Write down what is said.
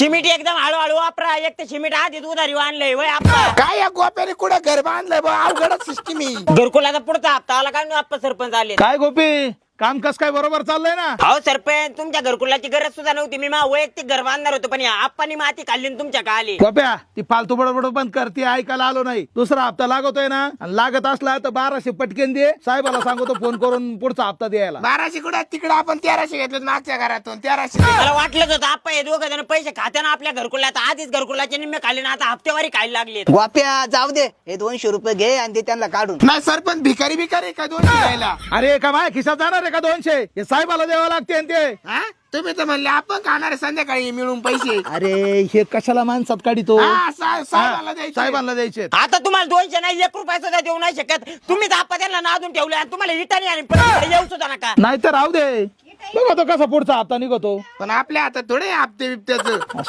Schmidt एकदम हळूहळू वापरा. एक तर शिमिट आधीच उधारी आणलंय वय आपला. काय या गोप्याने कुठं घर बांधलंय बा, अवघडच सिस्टीम ही. घरकुलाचा पुढचा हप्ता आला काय आप्पा सरपंच आले. काय गोपी काम कस काय बरोबर चाललंय ना? अहो सरपंच तुमच्या घरकुलाची गरज सुद्धा नव्हती. मी वैयक्तिक घर बांधणार होतो, पण या आप्पानी माती खाल्ली आणि तुमच्या का आली. गोप्या ती फालतू बडबड बंद कर, ती ऐकायला आलो नाही. दुसरा हप्ता लागतोय ना, आणि लागत असला तर 1200 पटकेन दे. साहेबाला सांगतो फोन करून पुढचा हप्ता द्यायला. 1200 कुठं, तिकडं आपण 1300 घेतलं मागच्या घरातून 1300. मला वाटलंच होतं आप्पा हे दोघं जण पैसे खात्यानं आपल्या घरकुलात आधीच घरकुलाचे निम्मे खाल्ले ना, आता हप्तेवारी खायला लागले. गोप्या जाऊ दे, हे 200 रुपये घे आणि ते त्यांना काढून. नाही सरपंच भिकारी भिकारी का 200 द्यायला? अरे का माझ्या खिशात जाणार आहे का 200? हे साहेबाला द्यावं लागते आणि ते. हा? तुम्ही तर म्हणले आपण खाणार संध्याकाळी मिळून पैसे. अरे हे कशाला माणसात काढितो? हा, साहेबाला द्यायचे. साहेबांना द्यायचे. आता तुम्हाला 200 नाही 1 रुपया सुद्धा देऊ नाही शकत. तुम्हीच आप्पा त्यांना नादून ठेवले आणि तुम्हाला इटानी आणि परत येऊ सुद्धा नका. नाही तर राहू दे, बघा तो कसा पुढचा हप्ता निघतो. पण आपल्या हातात थोडे हप्ते बिप्त्याचं.